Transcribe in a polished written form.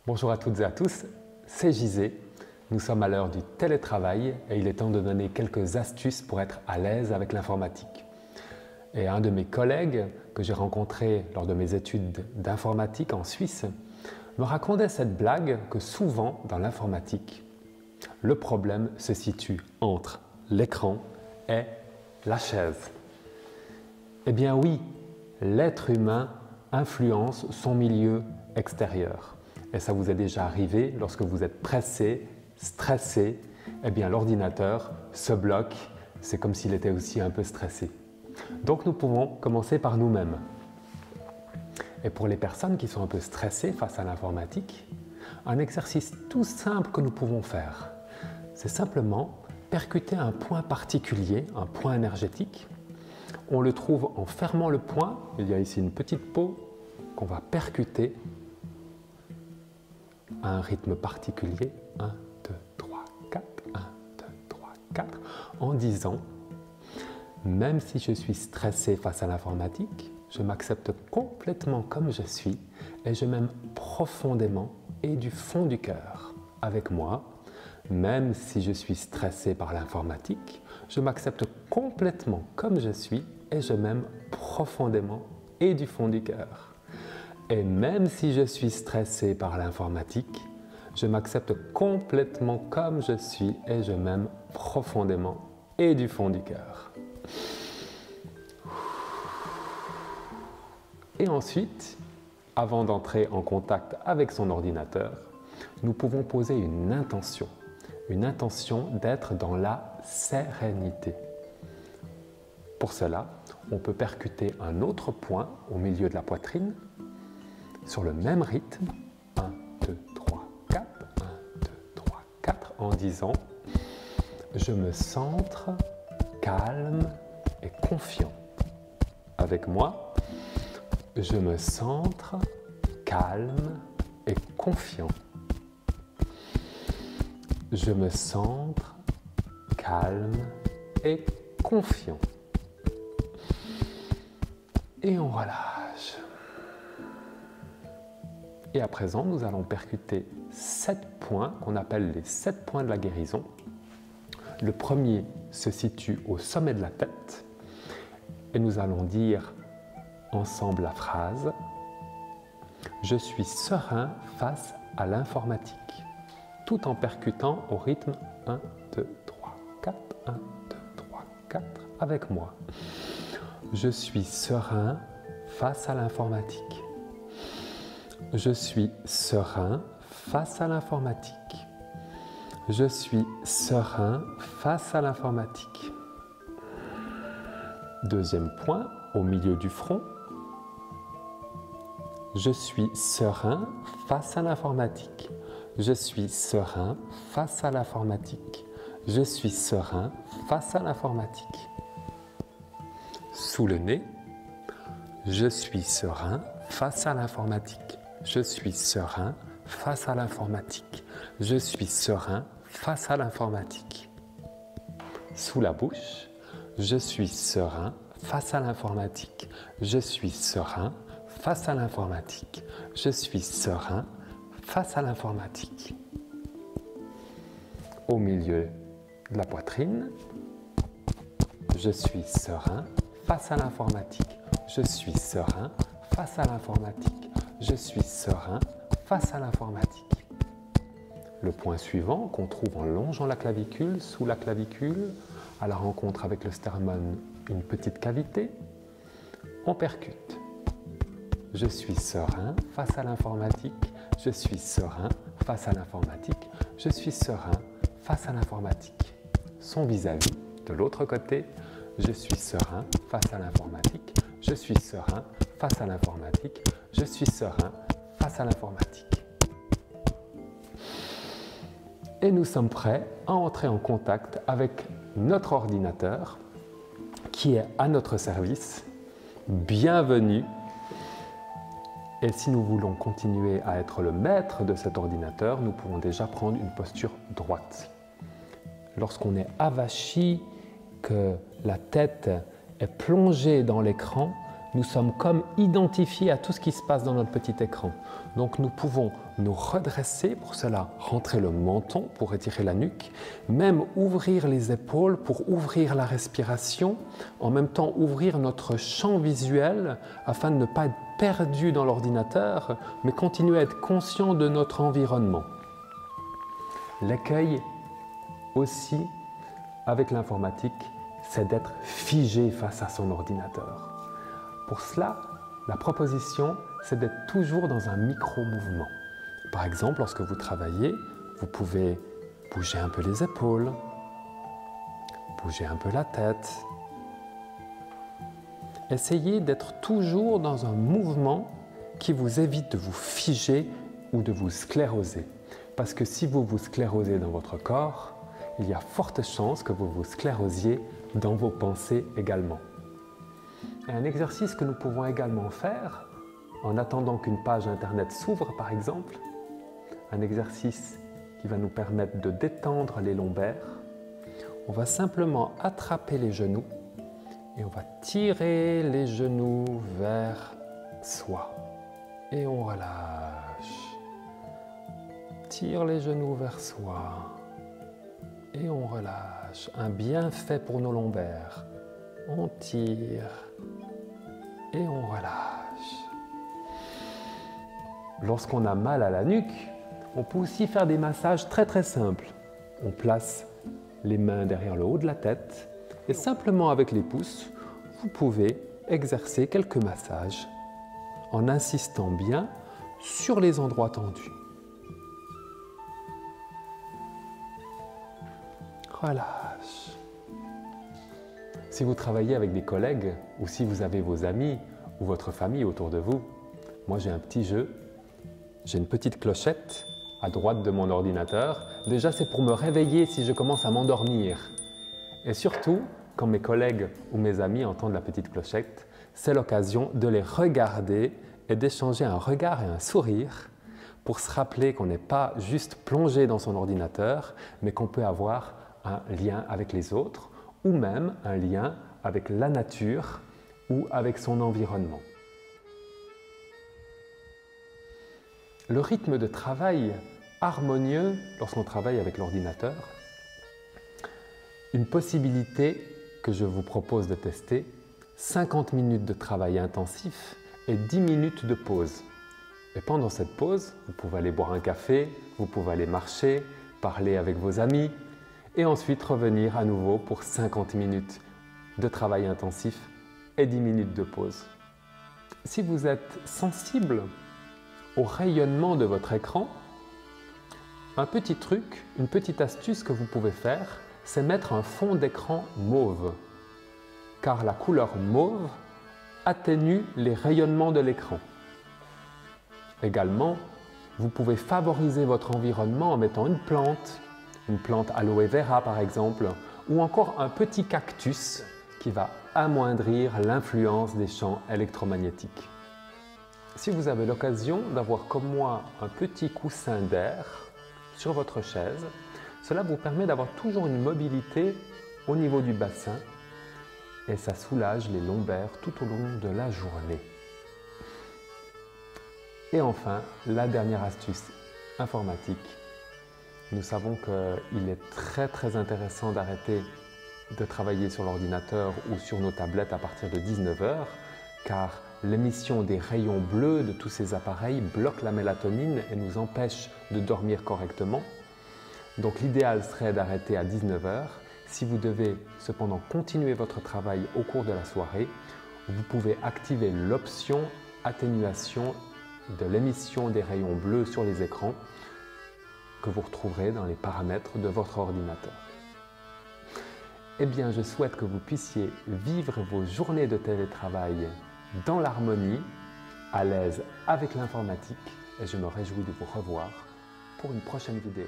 Bonjour à toutes et à tous, c'est Gisé. Nous sommes à l'heure du télétravail et il est temps de donner quelques astuces pour être à l'aise avec l'informatique. Et un de mes collègues que j'ai rencontré lors de mes études d'informatique en Suisse me racontait cette blague que souvent dans l'informatique, le problème se situe entre l'écran et la chaise. Eh bien oui, l'être humain influence son milieu extérieur. Et ça vous est déjà arrivé lorsque vous êtes pressé, stressé, eh bien l'ordinateur se bloque, c'est comme s'il était aussi un peu stressé. Donc nous pouvons commencer par nous-mêmes. Et pour les personnes qui sont un peu stressées face à l'informatique, un exercice tout simple que nous pouvons faire, c'est simplement percuter un point particulier, un point énergétique. On le trouve en fermant le poing, il y a ici une petite peau qu'on va percuter à un rythme particulier, 1, 2, 3, 4, 1, 2, 3, 4, en disant « Même si je suis stressé face à l'informatique, je m'accepte complètement comme je suis et je m'aime profondément et du fond du cœur. Avec moi, même si je suis stressé par l'informatique, je m'accepte complètement comme je suis et je m'aime profondément et du fond du cœur. Et même si je suis stressé par l'informatique, je m'accepte complètement comme je suis et je m'aime profondément et du fond du cœur. » Et ensuite, avant d'entrer en contact avec son ordinateur, nous pouvons poser une intention d'être dans la sérénité. Pour cela, on peut percuter un autre point au milieu de la poitrine, sur le même rythme, 1, 2, 3, 4, 1, 2, 3, 4, en disant « Je me centre, calme et confiant. » Avec moi, je me centre, calme et confiant. Je me centre, calme et confiant. Et on relâche. Et à présent, nous allons percuter 7 points qu'on appelle les 7 points de la guérison. Le premier se situe au sommet de la tête et nous allons dire ensemble la phrase « Je suis serein face à l'informatique » tout en percutant au rythme 1, 2, 3, 4, 1, 2, 3, 4 avec moi. Je suis serein face à l'informatique. Je suis serein face à l'informatique. Je suis serein face à l'informatique. Deuxième point, au milieu du front. Je suis serein face à l'informatique. Je suis serein face à l'informatique. Je suis serein face à l'informatique. Sous le nez, je suis serein face à l'informatique. Je suis serein face à l'informatique. Je suis serein face à l'informatique. Sous la bouche, je suis serein face à l'informatique. Je suis serein face à l'informatique. Je suis serein face à l'informatique. Au milieu de la poitrine, je suis serein face à l'informatique. Je suis serein face à l'informatique. Je suis serein face à l'informatique. Le point suivant, qu'on trouve en longeant la clavicule, sous la clavicule, à la rencontre avec le sternum, une petite cavité, on percute. Je suis serein face à l'informatique. Je suis serein face à l'informatique. Je suis serein face à l'informatique. Son vis-à-vis, de l'autre côté, je suis serein face à l'informatique. Je suis serein face à l'informatique. Je suis serein face à l'informatique. Et nous sommes prêts à entrer en contact avec notre ordinateur qui est à notre service. Bienvenue. Et si nous voulons continuer à être le maître de cet ordinateur, nous pouvons déjà prendre une posture droite. Lorsqu'on est avachi, que la tête est plongée dans l'écran, nous sommes comme identifiés à tout ce qui se passe dans notre petit écran. Donc nous pouvons nous redresser, pour cela rentrer le menton pour étirer la nuque, même ouvrir les épaules pour ouvrir la respiration, en même temps ouvrir notre champ visuel afin de ne pas être perdu dans l'ordinateur, mais continuer à être conscient de notre environnement. L'écueil aussi avec l'informatique, c'est d'être figé face à son ordinateur. Pour cela, la proposition, c'est d'être toujours dans un micro-mouvement. Par exemple, lorsque vous travaillez, vous pouvez bouger un peu les épaules, bouger un peu la tête. Essayez d'être toujours dans un mouvement qui vous évite de vous figer ou de vous scléroser. Parce que si vous vous sclérosez dans votre corps, il y a forte chance que vous vous sclérosiez dans vos pensées également. Et un exercice que nous pouvons également faire, en attendant qu'une page internet s'ouvre par exemple, un exercice qui va nous permettre de détendre les lombaires, on va simplement attraper les genoux et on va tirer les genoux vers soi. Et on relâche. Tire les genoux vers soi. Et on relâche. Un bienfait pour nos lombaires. On tire et on relâche. Lorsqu'on a mal à la nuque, on peut aussi faire des massages très simples. On place les mains derrière le haut de la tête et simplement avec les pouces, vous pouvez exercer quelques massages en insistant bien sur les endroits tendus. Relâche. Si vous travaillez avec des collègues ou si vous avez vos amis ou votre famille autour de vous, moi j'ai un petit jeu, j'ai une petite clochette à droite de mon ordinateur. Déjà c'est pour me réveiller si je commence à m'endormir. Et surtout, quand mes collègues ou mes amis entendent la petite clochette, c'est l'occasion de les regarder et d'échanger un regard et un sourire pour se rappeler qu'on n'est pas juste plongé dans son ordinateur, mais qu'on peut avoir un lien avec les autres ou même un lien avec la nature ou avec son environnement. Le rythme de travail harmonieux lorsqu'on travaille avec l'ordinateur, une possibilité que je vous propose de tester, 50 minutes de travail intensif et 10 minutes de pause. Et pendant cette pause, vous pouvez aller boire un café, vous pouvez aller marcher, parler avec vos amis et ensuite revenir à nouveau pour 50 minutes de travail intensif et 10 minutes de pause. Si vous êtes sensible au rayonnement de votre écran, un petit truc, une petite astuce que vous pouvez faire, c'est mettre un fond d'écran mauve, car la couleur mauve atténue les rayonnements de l'écran. Également, vous pouvez favoriser votre environnement en mettant une plante aloe vera par exemple, ou encore un petit cactus qui va amoindrir l'influence des champs électromagnétiques. Si vous avez l'occasion d'avoir comme moi un petit coussin d'air sur votre chaise, cela vous permet d'avoir toujours une mobilité au niveau du bassin et ça soulage les lombaires tout au long de la journée. Et enfin, la dernière astuce informatique. Nous savons qu'il est très intéressant d'arrêter de travailler sur l'ordinateur ou sur nos tablettes à partir de 19 h, car l'émission des rayons bleus de tous ces appareils bloque la mélatonine et nous empêche de dormir correctement. Donc l'idéal serait d'arrêter à 19 h. Si vous devez cependant continuer votre travail au cours de la soirée, vous pouvez activer l'option atténuation de l'émission des rayons bleus sur les écrans que vous retrouverez dans les paramètres de votre ordinateur. Eh bien, je souhaite que vous puissiez vivre vos journées de télétravail dans l'harmonie, à l'aise avec l'informatique et je me réjouis de vous revoir pour une prochaine vidéo.